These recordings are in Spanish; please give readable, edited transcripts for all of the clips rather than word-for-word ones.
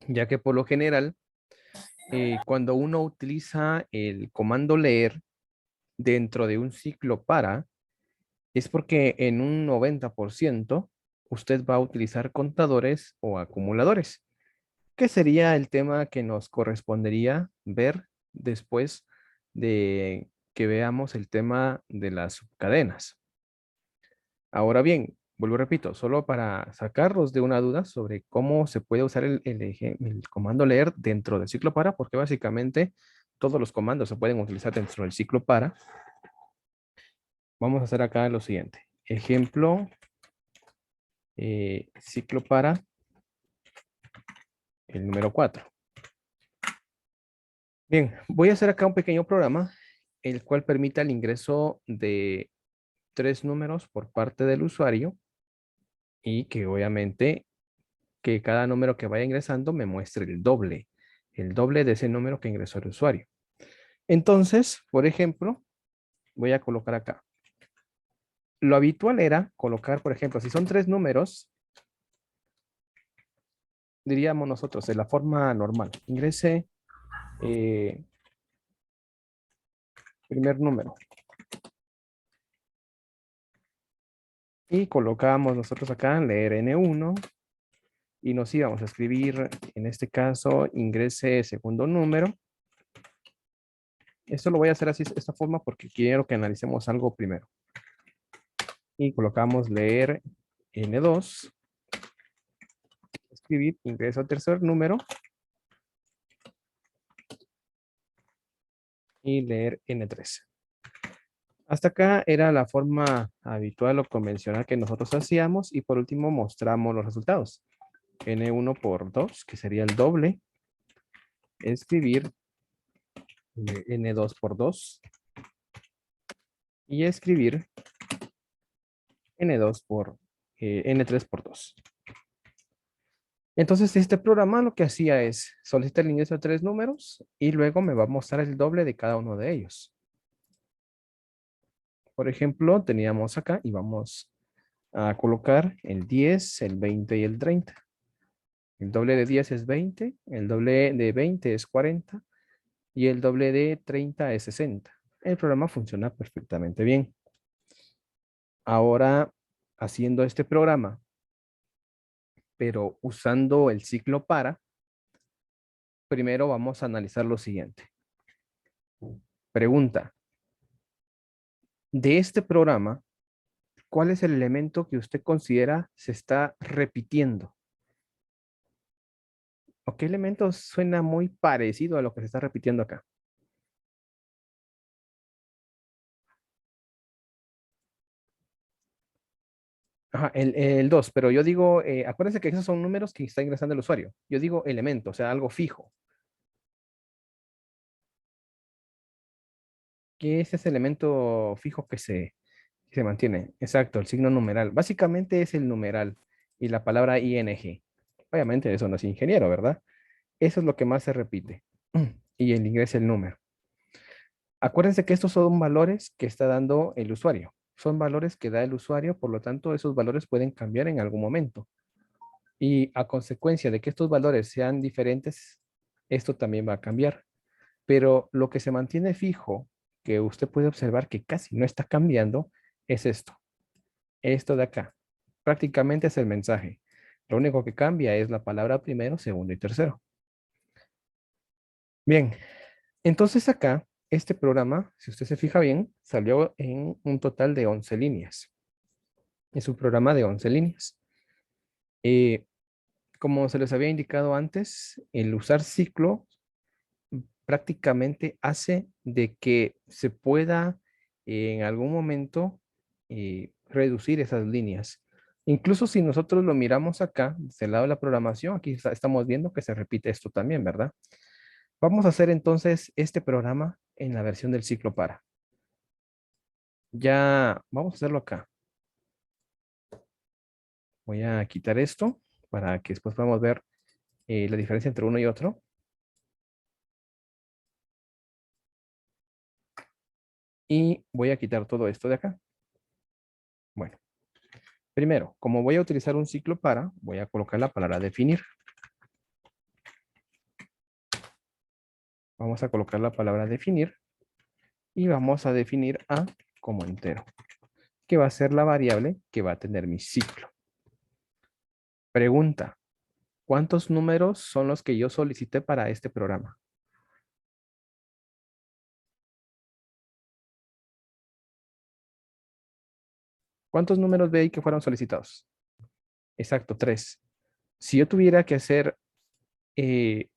ya que por lo general, cuando uno utiliza el comando leer dentro de un ciclo para, es porque en un 90% usted va a utilizar contadores o acumuladores, que sería el tema que nos correspondería ver después de que veamos el tema de las subcadenas. Ahora bien, vuelvo y repito, solo para sacarlos de una duda sobre cómo se puede usar el comando leer dentro del ciclo para, porque básicamente todos los comandos se pueden utilizar dentro del ciclo para. Vamos a hacer acá lo siguiente. Ejemplo, ciclo para el número 4. Bien, voy a hacer acá un pequeño programa, el cual permita el ingreso de 3 números por parte del usuario y que obviamente que cada número que vaya ingresando me muestre el doble de ese número que ingresó el usuario. Entonces, por ejemplo, voy a colocar acá. Lo habitual era colocar, por ejemplo, si son 3 números, diríamos nosotros, de la forma normal. Ingrese primer número. Y colocamos nosotros acá, leer N1, y nos íbamos a escribir, en este caso, ingrese segundo número. Esto lo voy a hacer así, de esta forma, porque quiero que analicemos algo primero. Y colocamos leer N2, escribir, ingreso tercer número, y leer N3. Hasta acá era la forma habitual o convencional que nosotros hacíamos, y por último mostramos los resultados. N1 por 2, que sería el doble, escribir N2 por 2 y escribir N2 por N3 por 2. Entonces, este programa lo que hacía es solicitar el ingreso de 3 números y luego me va a mostrar el doble de cada uno de ellos. Por ejemplo, teníamos acá y vamos a colocar el 10, el 20 y el 30. El doble de 10 es 20, el doble de 20 es 40 y el doble de 30 es 60. El programa funciona perfectamente bien. Ahora, haciendo este programa, pero usando el ciclo para, primero vamos a analizar lo siguiente. Pregunta. De este programa, ¿cuál es el elemento que usted considera se está repitiendo? ¿O qué elemento suena muy parecido a lo que se está repitiendo acá? Ajá, el 2, pero yo digo, acuérdense que esos son números que está ingresando el usuario. Yo digo elemento, o sea, algo fijo. ¿Qué es ese elemento fijo que se mantiene? Exacto, el signo numeral. Básicamente es el numeral y la palabra ing. Obviamente eso no es ingeniero, ¿verdad? Eso es lo que más se repite. Y el ingresa el número. Acuérdense que estos son valores que está dando el usuario. Son valores que da el usuario, por lo tanto, esos valores pueden cambiar en algún momento. Y a consecuencia de que estos valores sean diferentes, esto también va a cambiar. Pero lo que se mantiene fijo, que usted puede observar que casi no está cambiando, es esto. Esto de acá. Prácticamente es el mensaje. Lo único que cambia es la palabra primero, segundo y tercero. Bien, entonces acá, este programa, si usted se fija bien, salió en un total de 11 líneas. Es un programa de 11 líneas. Eh, Como se les había indicado antes, el usar ciclo prácticamente hace de que se pueda en algún momento reducir esas líneas. Incluso si nosotros lo miramos acá, desde el lado de la programación, aquí estamos viendo que se repite esto también, ¿verdad? Vamos a hacer entonces este programa en la versión del ciclo para. Ya vamos a hacerlo acá. Voy a quitar esto para que después podamos ver la diferencia entre uno y otro. Y voy a quitar todo esto de acá. Bueno, primero, como voy a utilizar un ciclo para, voy a colocar la palabra definir. Vamos a colocar la palabra definir y vamos a definir a como entero, que va a ser la variable que va a tener mi ciclo. Pregunta, ¿cuántos números son los que yo solicité para este programa? ¿Cuántos números ve ahí que fueron solicitados? Exacto, 3. Si yo tuviera que hacer eh,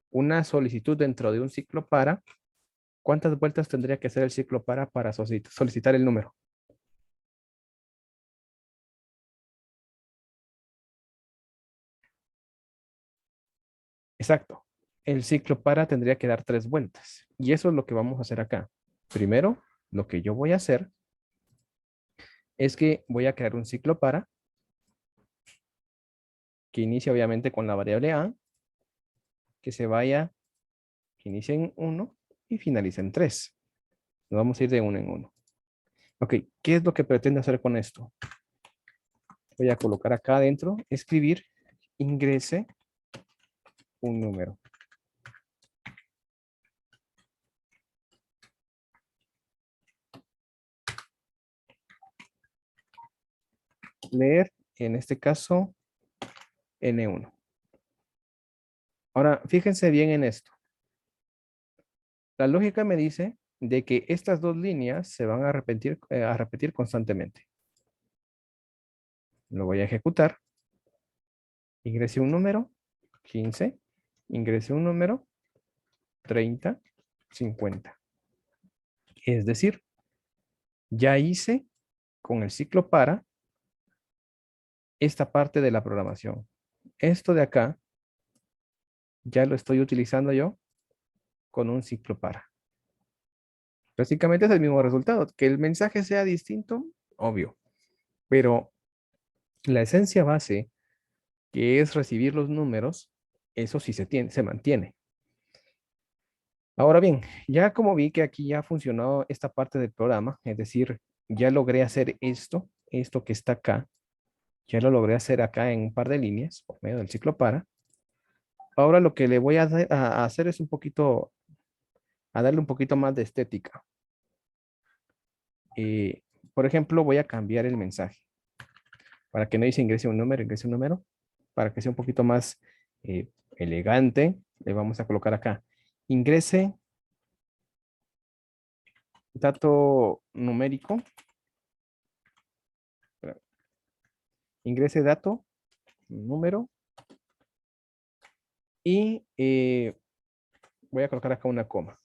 una solicitud dentro de un ciclo para, ¿cuántas vueltas tendría que hacer el ciclo para solicitar el número? Exacto. El ciclo para tendría que dar 3 vueltas. Y eso es lo que vamos a hacer acá. Primero, lo que yo voy a hacer es que voy a crear un ciclo para que inicie obviamente con la variable a, que se vaya, que inicie en 1 y finalice en 3. Nos vamos a ir de uno en uno. Ok, ¿qué es lo que pretende hacer con esto? Voy a colocar acá adentro, escribir, ingrese un número. Leer, en este caso, N1. Ahora, fíjense bien en esto. La lógica me dice de que estas dos líneas se van a repetir constantemente. Lo voy a ejecutar. Ingrese un número, 15. Ingrese un número, 30, 50. Es decir, ya hice con el ciclo para esta parte de la programación. Esto de acá ya lo estoy utilizando yo con un ciclo para. Básicamente es el mismo resultado. Que el mensaje sea distinto, obvio. Pero la esencia base, que es recibir los números, eso sí se mantiene. Ahora bien, ya como vi que aquí ya funcionó esta parte del programa, es decir, ya logré hacer esto que está acá, ya lo logré hacer acá en un par de líneas por medio del ciclo para. Ahora lo que le voy a hacer es a darle un poquito más de estética. Por ejemplo, voy a cambiar el mensaje. Para que no dice ingrese un número, para que sea un poquito más elegante, le vamos a colocar acá. Ingrese dato numérico. Ingrese dato, número, y voy a colocar acá una coma.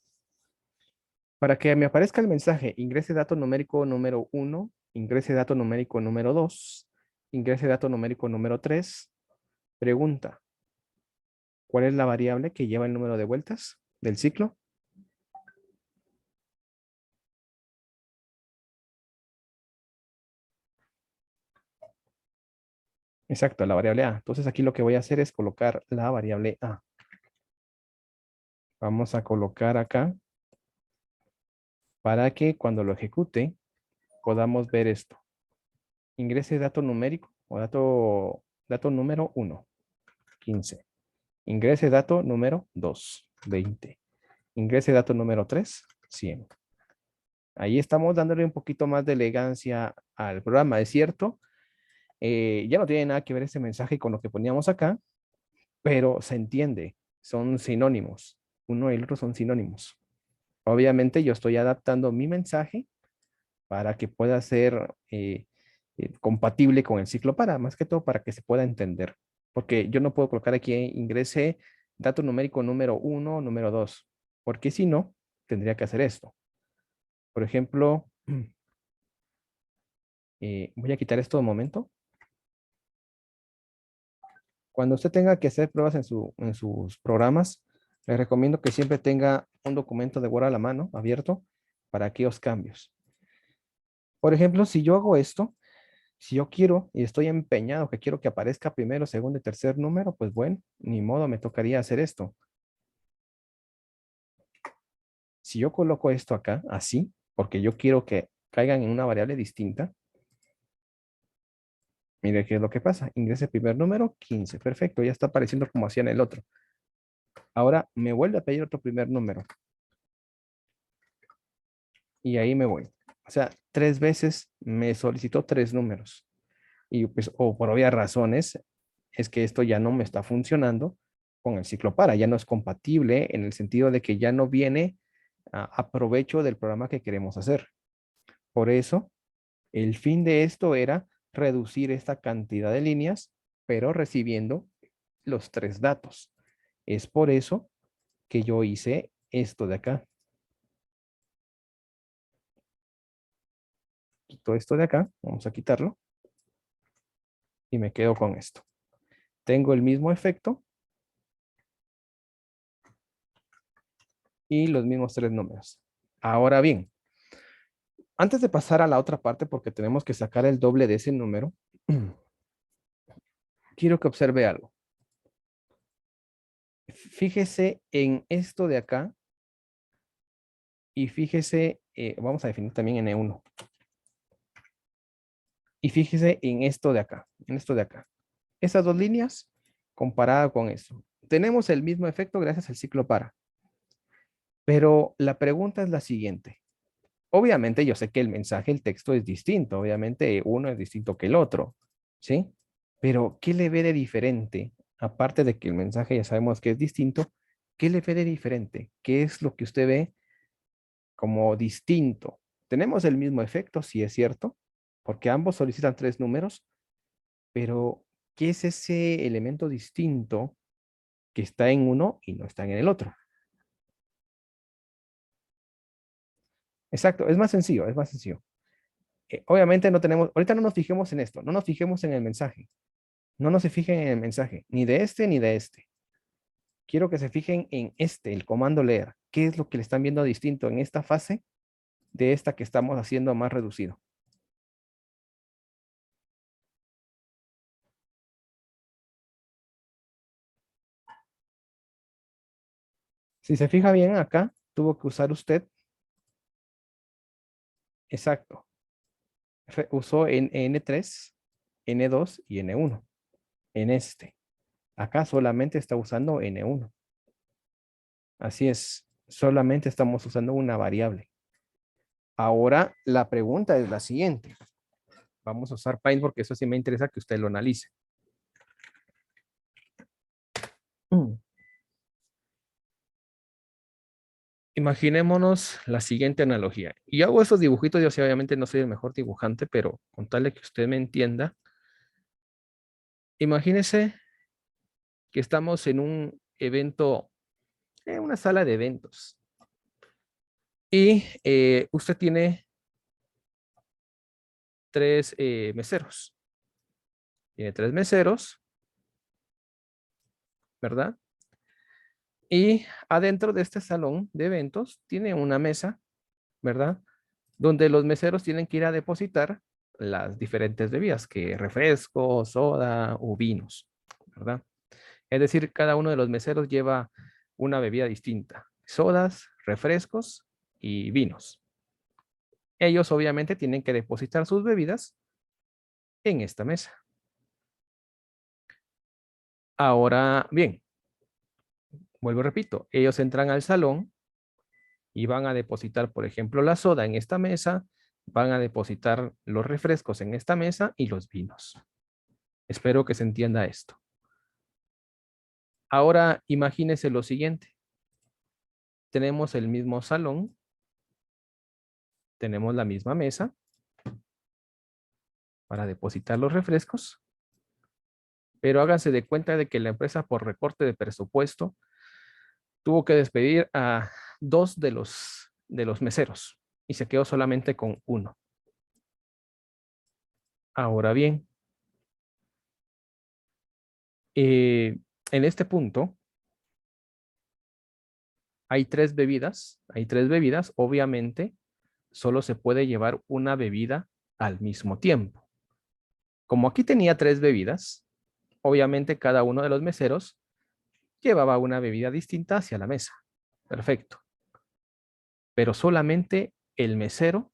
Para que me aparezca el mensaje, ingrese dato numérico número 1, ingrese dato numérico número 2, ingrese dato numérico número 3. Pregunta, ¿cuál es la variable que lleva el número de vueltas del ciclo? Exacto, la variable A. Entonces aquí lo que voy a hacer es colocar la variable A. Vamos a colocar acá para que cuando lo ejecute podamos ver esto. Ingrese dato numérico o dato número 1, 15. Ingrese dato número 2, 20. Ingrese dato número 3, 100. Ahí estamos dándole un poquito más de elegancia al programa, es cierto. Ya no tiene nada que ver ese mensaje con lo que poníamos acá, pero se entiende, son sinónimos. Uno y el otro son sinónimos. Obviamente yo estoy adaptando mi mensaje para que pueda ser compatible con el ciclo para, más que todo para que se pueda entender. Porque yo no puedo colocar aquí ingrese dato numérico número 1, número 2, porque si no, tendría que hacer esto. Por ejemplo, voy a quitar esto un momento. Cuando usted tenga que hacer pruebas en sus programas, le recomiendo que siempre tenga un documento de Word a la mano, abierto, para aquellos cambios. Por ejemplo, si yo hago esto, si yo quiero y estoy empeñado que quiero que aparezca primero, segundo y tercer número, pues bueno, ni modo, me tocaría hacer esto. Si yo coloco esto acá, así, porque yo quiero que caigan en una variable distinta, mire qué es lo que pasa. Ingrese el primer número, 15. Perfecto, ya está apareciendo como hacía en el otro. Ahora me vuelve a pedir otro primer número. Y ahí me voy. O sea, 3 veces me solicitó 3 números. Y pues, o por obvias razones, es que esto ya no me está funcionando con el ciclo para, ya no es compatible en el sentido de que ya no viene a provecho del programa que queremos hacer. Por eso, el fin de esto era reducir esta cantidad de líneas, pero recibiendo los 3 datos. Es por eso que yo hice esto de acá. Quito esto de acá, vamos a quitarlo, y me quedo con esto. Tengo el mismo efecto y los mismos 3 números. Ahora bien, antes de pasar a la otra parte, porque tenemos que sacar el doble de ese número, quiero que observe algo. Fíjese en esto de acá y fíjese, vamos a definir también N1. Y fíjese en esto de acá, en esto de acá. Esas dos líneas comparada con esto. Tenemos el mismo efecto gracias al ciclo para. Pero la pregunta es la siguiente. Obviamente yo sé que el mensaje, el texto es distinto. Obviamente uno es distinto que el otro. ¿Sí? Pero ¿qué le ve de diferente? Aparte de que el mensaje ya sabemos que es distinto, ¿qué le ve de diferente? ¿Qué es lo que usted ve como distinto? Tenemos el mismo efecto, sí es cierto, porque ambos solicitan 3 números, pero ¿qué es ese elemento distinto que está en uno y no está en el otro? Exacto, es más sencillo, es más sencillo. Obviamente no tenemos, ahorita no nos fijemos en esto, no nos fijemos en el mensaje, no nos se fijen en el mensaje, ni de este ni de este. Quiero que se fijen en este, el comando leer. ¿Qué es lo que le están viendo distinto en esta fase de esta que estamos haciendo más reducido? Si se fija bien acá, tuvo que usar usted, exacto, usó en N3, N2 y N1. En este, acá solamente está usando N1. Así es, solamente estamos usando una variable. Ahora la pregunta es la siguiente. Vamos a usar Paint porque eso sí me interesa que usted lo analice. Mm. Imaginémonos la siguiente analogía. Y hago esos dibujitos, yo sí, obviamente no soy el mejor dibujante, pero con tal de que usted me entienda, imagínese que estamos en un evento, en una sala de eventos, y usted tiene 3 meseros. Tiene 3 meseros, ¿verdad? Y adentro de este salón de eventos tiene una mesa, ¿verdad? Donde los meseros tienen que ir a depositar las diferentes bebidas, que refresco, soda o vinos, ¿verdad? Es decir, cada uno de los meseros lleva una bebida distinta, sodas, refrescos y vinos. Ellos obviamente tienen que depositar sus bebidas en esta mesa. Ahora bien, vuelvo y repito, ellos entran al salón y van a depositar, por ejemplo, la soda en esta mesa, van a depositar los refrescos en esta mesa y los vinos. Espero que se entienda esto. Ahora imagínese lo siguiente. Tenemos el mismo salón, tenemos la misma mesa para depositar los refrescos, pero háganse de cuenta de que la empresa por recorte de presupuesto tuvo que despedir a 2 de los meseros y se quedó solamente con uno. Ahora bien, en este punto hay tres bebidas, obviamente solo se puede llevar una bebida al mismo tiempo. Como aquí tenía 3 bebidas, obviamente cada uno de los meseros llevaba una bebida distinta hacia la mesa. Perfecto. Pero solamente el mesero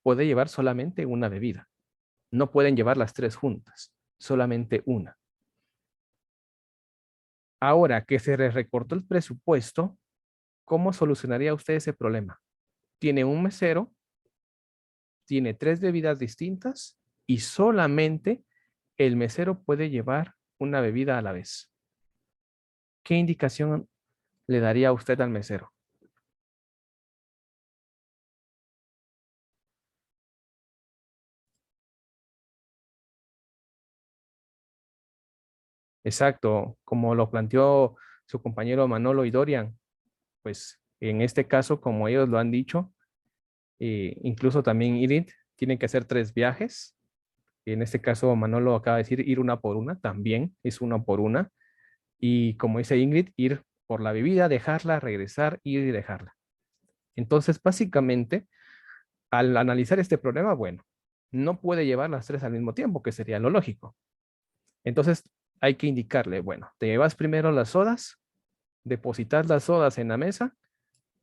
puede llevar solamente una bebida. No pueden llevar las 3 juntas, solamente una. Ahora que se le recortó el presupuesto, ¿cómo solucionaría usted ese problema? Tiene un mesero, tiene 3 bebidas distintas y solamente el mesero puede llevar una bebida a la vez. ¿Qué indicación le daría usted al mesero? Exacto, como lo planteó su compañero Manolo y Dorian, pues en este caso, como ellos lo han dicho, incluso también Irit, tienen que hacer 3 viajes. En este caso, Manolo acaba de decir ir una por una, también es una por una. Y como dice Ingrid, ir por la bebida, dejarla, regresar, ir y dejarla. Entonces, básicamente, al analizar este problema, bueno, no puede llevar las 3 al mismo tiempo, que sería lo lógico. Entonces, hay que indicarle, bueno, te llevas primero las sodas, depositas las sodas en la mesa,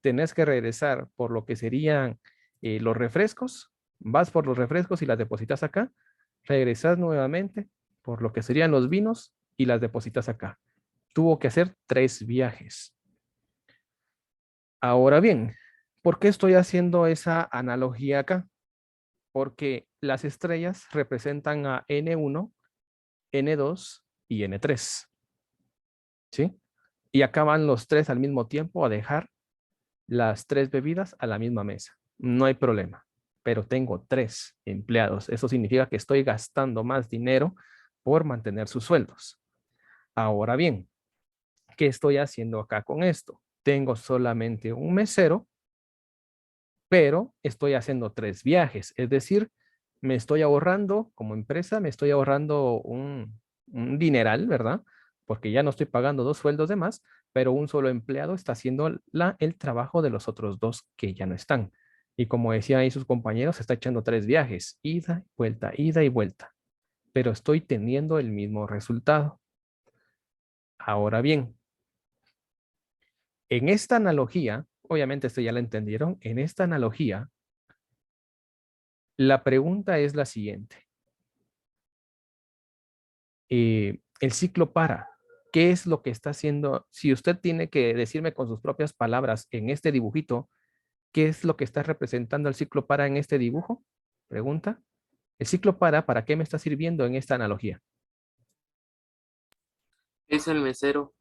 tenés que regresar por lo que serían los refrescos, vas por los refrescos y las depositas acá, regresas nuevamente por lo que serían los vinos y las depositas acá. Tuvo que hacer 3 viajes. Ahora bien, ¿por qué estoy haciendo esa analogía acá? Porque las estrellas representan a N1, N2 y N3, ¿sí? Y acá van los 3 al mismo tiempo a dejar las 3 bebidas a la misma mesa. No hay problema, pero tengo 3 empleados. Eso significa que estoy gastando más dinero por mantener sus sueldos. Ahora bien, ¿qué estoy haciendo acá con esto? Tengo solamente un mesero, pero estoy haciendo 3 viajes. Es decir, me estoy ahorrando como empresa, me estoy ahorrando un dineral, ¿verdad? Porque ya no estoy pagando 2 sueldos de más, pero un solo empleado está haciendo el trabajo de los otros 2 que ya no están. Y como decían ahí sus compañeros, se está echando 3 viajes, ida y vuelta, pero estoy teniendo el mismo resultado. Ahora bien, en esta analogía, obviamente esto ya lo entendieron, en esta analogía, la pregunta es la siguiente. El ciclo para. ¿Qué es lo que está haciendo? Si usted tiene que decirme con sus propias palabras en este dibujito, ¿qué es lo que está representando el ciclo para en este dibujo? Pregunta. El ciclo ¿para qué me está sirviendo en esta analogía? Es el mesero.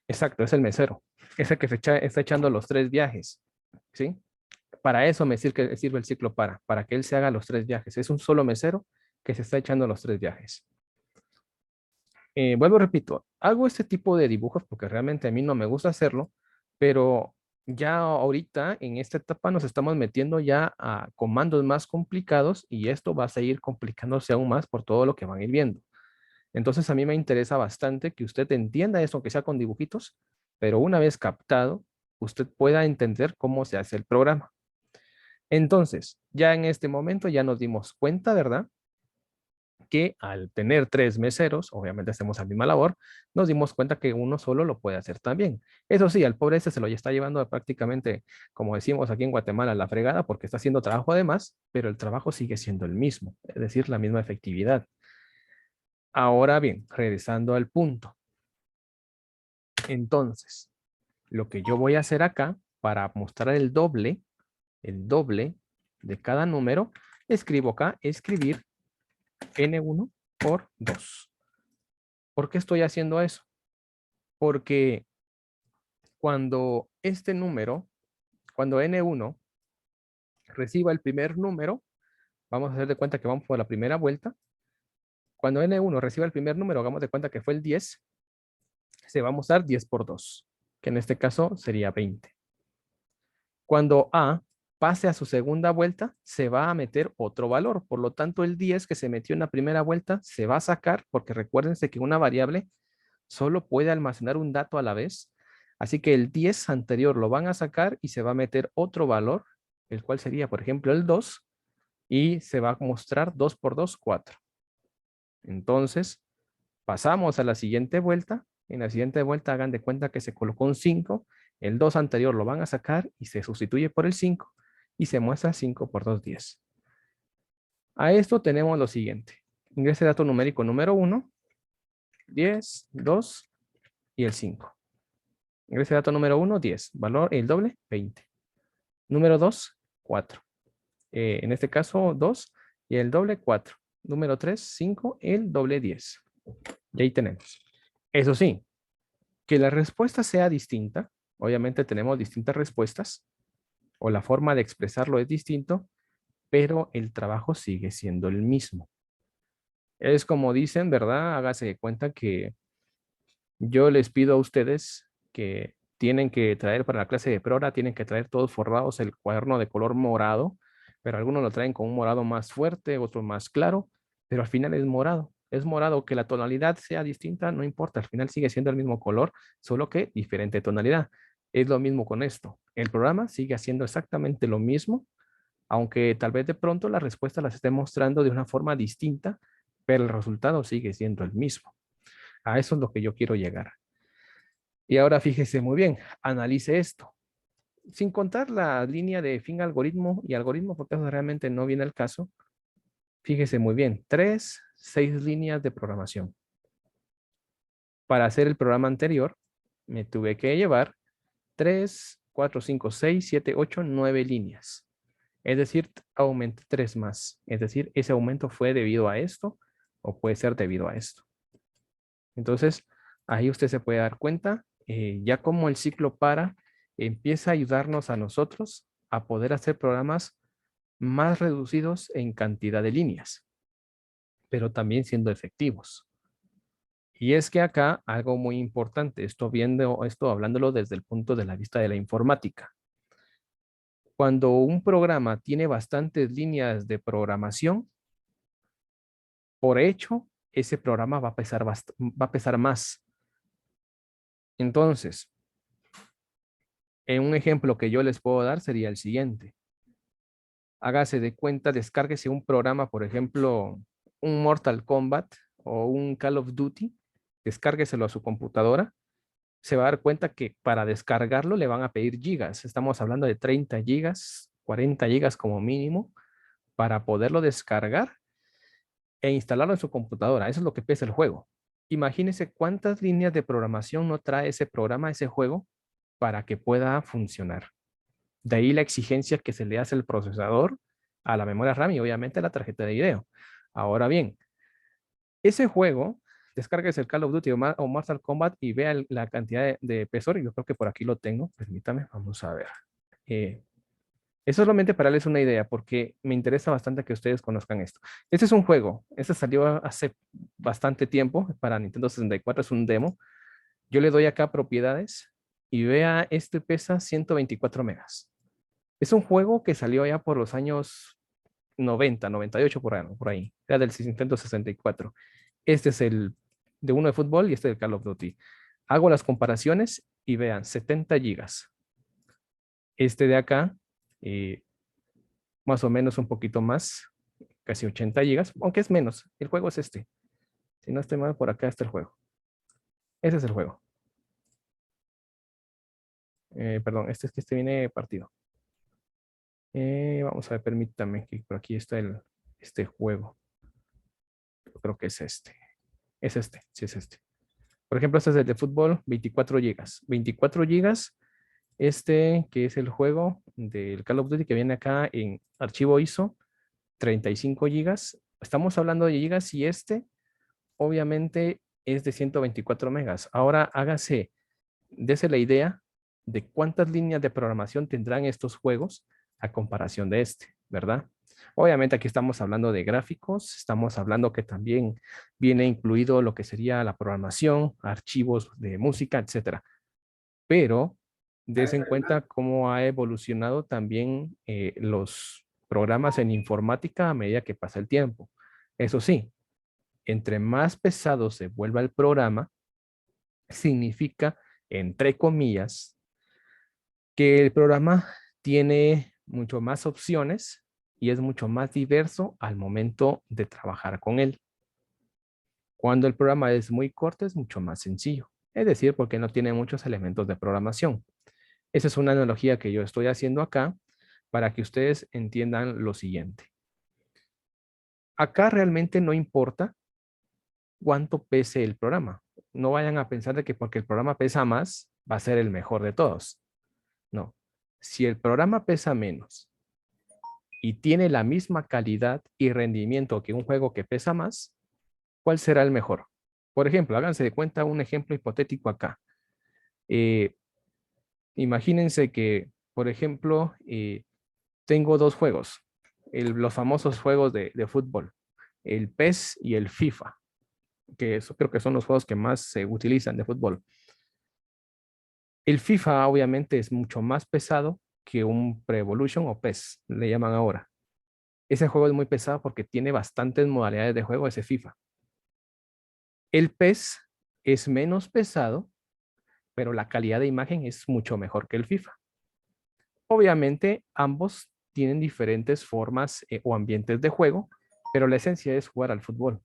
Exacto, es el mesero. Es el que está echando los 3 viajes. ¿Sí? Para eso me sirve el ciclo para que él se haga los 3 viajes. Es un solo mesero que se está echando los 3 viajes. Vuelvo, repito, hago este tipo de dibujos porque realmente a mí no me gusta hacerlo, pero ya ahorita en esta etapa nos estamos metiendo ya a comandos más complicados y esto va a seguir complicándose aún más por todo lo que van a ir viendo. Entonces a mí me interesa bastante que usted entienda eso, aunque sea con dibujitos, pero una vez captado, usted pueda entender cómo se hace el programa. Entonces, ya en este momento ya nos dimos cuenta, ¿verdad? Que al tener 3 meseros, obviamente hacemos la misma labor, nos dimos cuenta que uno solo lo puede hacer también. Eso sí, al pobre este se lo ya está llevando prácticamente, como decimos aquí en Guatemala, la fregada porque está haciendo trabajo además, pero el trabajo sigue siendo el mismo, es decir, la misma efectividad. Ahora bien, regresando al punto. Entonces, lo que yo voy a hacer acá para mostrar el doble de cada número, escribo acá, escribir n1 por 2. ¿Por qué estoy haciendo eso? Porque cuando este número, cuando n1 reciba el primer número, vamos a hacer de cuenta que vamos por la primera vuelta. Cuando n1 reciba el primer número, hagamos de cuenta que fue el 10, se va a mostrar 10 por 2, que en este caso sería 20. Cuando A pase a su segunda vuelta, se va a meter otro valor. Por lo tanto, el 10 que se metió en la primera vuelta se va a sacar, porque recuérdense que una variable solo puede almacenar un dato a la vez. Así que el 10 anterior lo van a sacar y se va a meter otro valor, el cual sería, por ejemplo, el 2, y se va a mostrar 2 por 2, 4. Entonces, pasamos a la siguiente vuelta. En la siguiente vuelta hagan de cuenta que se colocó un 5. El 2 anterior lo van a sacar y se sustituye por el 5 y se muestra 5 por 2, 10. A esto tenemos lo siguiente. Ingrese dato numérico número 1 10, 2 y el 5. Ingrese dato número 1, 10. Valor, el doble, 20. Número 2, 4. En este caso, 2 y el doble, 4. Número 3, 5, el doble, 10. Y ahí tenemos. Eso sí, que la respuesta sea distinta. Obviamente tenemos distintas respuestas o la forma de expresarlo es distinto, pero el trabajo sigue siendo el mismo. Es como dicen, ¿verdad? Hágase de cuenta que yo les pido a ustedes que tienen que traer para la clase de Prora, tienen que traer todos forrados el cuaderno de color morado, pero algunos lo traen con un morado más fuerte, otro más claro, pero al final es morado. Es morado, que la tonalidad sea distinta, no importa, al final sigue siendo el mismo color, solo que diferente tonalidad. Es lo mismo con esto. El programa sigue haciendo exactamente lo mismo, aunque tal vez de pronto la respuesta las esté mostrando de una forma distinta, pero el resultado sigue siendo el mismo. A eso es lo que yo quiero llegar. Y ahora fíjese muy bien, analice esto. Sin contar la línea de fin algoritmo y algoritmo, porque eso realmente no viene al caso. Fíjese muy bien, 3, 6 líneas de programación. Para hacer el programa anterior, me tuve que llevar 3, 4, 5, 6, 7, 8, 9 líneas. Es decir, aumenté 3 más. Es decir, ese aumento fue debido a esto o puede ser debido a esto. Entonces, ahí usted se puede dar cuenta, ya como el ciclo para, empieza a ayudarnos a nosotros a poder hacer programas más reducidos en cantidad de líneas, pero también siendo efectivos. Y es que acá algo muy importante, esto hablándolo desde el punto de la vista de la informática. Cuando un programa tiene bastantes líneas de programación, por hecho, ese programa va a pesar más. Entonces, un ejemplo que yo les puedo dar sería el siguiente. Hágase de cuenta, descárguese un programa, por ejemplo, un Mortal Kombat o un Call of Duty, descárgueselo a su computadora. Se va a dar cuenta que para descargarlo le van a pedir gigas. Estamos hablando de 30 gigas, 40 gigas como mínimo, para poderlo descargar e instalarlo en su computadora. Eso es lo que pesa el juego. Imagínese cuántas líneas de programación no trae ese programa, ese juego, para que pueda funcionar. De ahí la exigencia que se le hace al procesador, a la memoria RAM y obviamente a la tarjeta de video. Ahora bien, ese juego, descárguese el Call of Duty o Mortal Kombat y vea la cantidad de peso. Yo creo que por aquí lo tengo. Permítame, vamos a ver. Eh, eso solamente para darles una idea, porque me interesa bastante que ustedes conozcan esto. Este es un juego. Este salió hace bastante tiempo para Nintendo 64. Es un demo. Yo le doy acá propiedades y vea, este pesa 124 megas. Es un juego que salió ya por los años 90, 98 por ahí. Era del Nintendo 64. Este es el de uno de fútbol y este del Call of Duty. Hago las comparaciones y vean, 70 gigas. Este de acá, eh, más o menos un poquito más, casi 80 gigas, aunque es menos. El juego es este. Si no estoy mal, por acá está el juego. Ese es el juego. Perdón, este es que este viene partido. Vamos a ver, permítame que por aquí está este juego. Yo creo que es este. Es este, sí es este. Por ejemplo, este es el de fútbol, 24 gigas. 24 gigas, este que es el juego del Call of Duty que viene acá en archivo ISO, 35 gigas. Estamos hablando de gigas y este obviamente es de 124 megas. Ahora dese la idea de cuántas líneas de programación tendrán estos juegos a comparación de este, ¿verdad? Obviamente aquí estamos hablando de gráficos, estamos hablando que también viene incluido lo que sería la programación, archivos de música, etcétera. Pero des en cuenta cómo ha evolucionado también los programas en informática a medida que pasa el tiempo. Eso sí, entre más pesado se vuelva el programa, significa, entre comillas, que el programa tiene mucho más opciones y es mucho más diverso al momento de trabajar con él. Cuando el programa es muy corto, es mucho más sencillo. Es decir, porque no tiene muchos elementos de programación. Esa es una analogía que yo estoy haciendo acá para que ustedes entiendan lo siguiente. Acá realmente no importa cuánto pese el programa. No vayan a pensar de que porque el programa pesa más, va a ser el mejor de todos. No. Si el programa pesa menos y tiene la misma calidad y rendimiento que un juego que pesa más, ¿cuál será el mejor? Por ejemplo, háganse de cuenta un ejemplo hipotético acá. Eh, Imagínense que, por ejemplo, tengo dos juegos, los famosos juegos de fútbol, el PES y el FIFA, que eso creo que son los juegos que más se utilizan de fútbol. El FIFA obviamente es mucho más pesado que un Pre Evolution o PES, le llaman ahora. Ese juego es muy pesado porque tiene bastantes modalidades de juego ese FIFA. El PES es menos pesado, pero la calidad de imagen es mucho mejor que el FIFA. Obviamente, ambos tienen diferentes formas o ambientes de juego, pero la esencia es jugar al fútbol.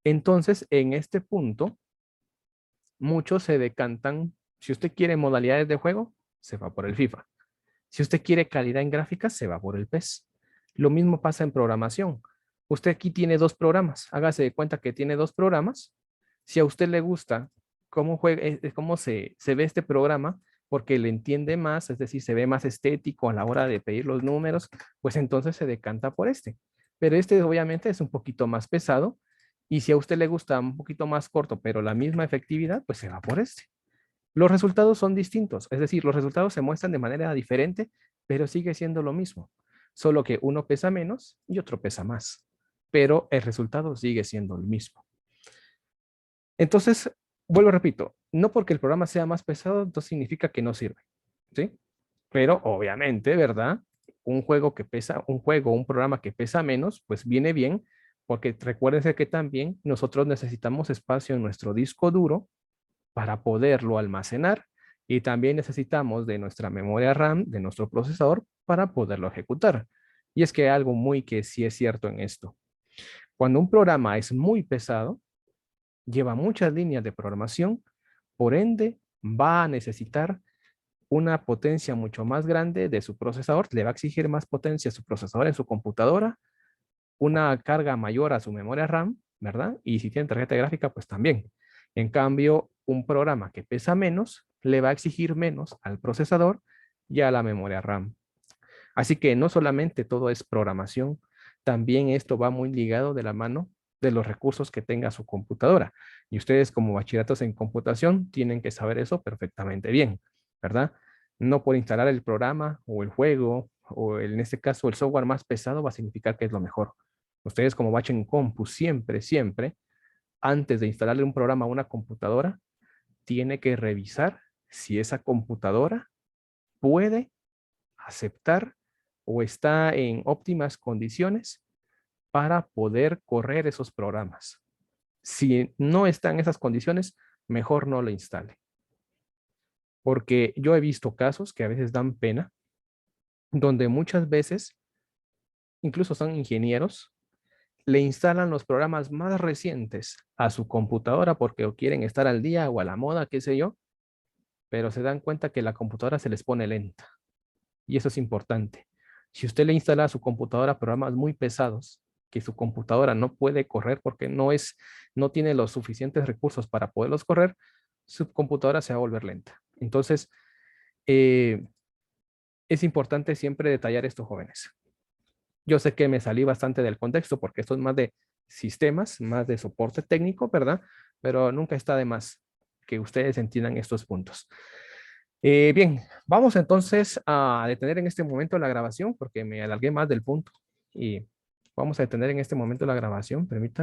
Entonces, en este punto, muchos se decantan, si usted quiere modalidades de juego, se va por el FIFA. Si usted quiere calidad en gráficas, se va por el PES. Lo mismo pasa en programación. Usted aquí tiene dos programas. Hágase de cuenta que tiene dos programas. Si a usted le gusta cómo, juega, cómo se ve este programa, porque le entiende más, es decir, se ve más estético a la hora de pedir los números, pues entonces se decanta por este. Pero este obviamente es un poquito más pesado y si a usted le gusta un poquito más corto, pero la misma efectividad, pues se va por este. Los resultados son distintos, es decir, los resultados se muestran de manera diferente, pero sigue siendo lo mismo, solo que uno pesa menos y otro pesa más, pero el resultado sigue siendo el mismo. Entonces, vuelvo, repito, no porque el programa sea más pesado, entonces significa que no sirve, ¿sí? Pero obviamente, ¿verdad? Un juego que pesa, un juego, un programa que pesa menos, pues viene bien, porque recuérdense que también nosotros necesitamos espacio en nuestro disco duro para poderlo almacenar y también necesitamos de nuestra memoria RAM, de nuestro procesador, para poderlo ejecutar. Y es que hay algo muy que sí es cierto en esto. Cuando un programa es muy pesado, lleva muchas líneas de programación, por ende va a necesitar una potencia mucho más grande de su procesador, le va a exigir más potencia a su procesador en su computadora, una carga mayor a su memoria RAM, ¿verdad? Y si tiene tarjeta gráfica, pues también. En cambio, un programa que pesa menos le va a exigir menos al procesador y a la memoria RAM. Así que no solamente todo es programación, también esto va muy ligado de la mano de los recursos que tenga su computadora. Y ustedes como bachilleratos en computación tienen que saber eso perfectamente bien, ¿verdad? No por instalar el programa o el juego o en este caso el software más pesado va a significar que es lo mejor. Ustedes como bach en compu siempre, siempre, antes de instalarle un programa a una computadora, tiene que revisar si esa computadora puede aceptar o está en óptimas condiciones para poder correr esos programas. Si no está en esas condiciones, mejor no lo instale. Porque yo he visto casos que a veces dan pena, donde muchas veces, incluso son ingenieros, le instalan los programas más recientes a su computadora porque o quieren estar al día o a la moda, qué sé yo, pero se dan cuenta que la computadora se les pone lenta. Y eso es importante. Si usted le instala a su computadora programas muy pesados que su computadora no puede correr porque no tiene los suficientes recursos para poderlos correr, su computadora se va a volver lenta. Entonces, eh, es importante siempre detallar esto, jóvenes. Yo sé que me salí bastante del contexto porque esto es más de sistemas, más de soporte técnico, ¿verdad? Pero nunca está de más que ustedes entiendan estos puntos. Bien, vamos entonces a detener en este momento la grabación porque me alargué más del punto y vamos a detener en este momento la grabación. Permítanme.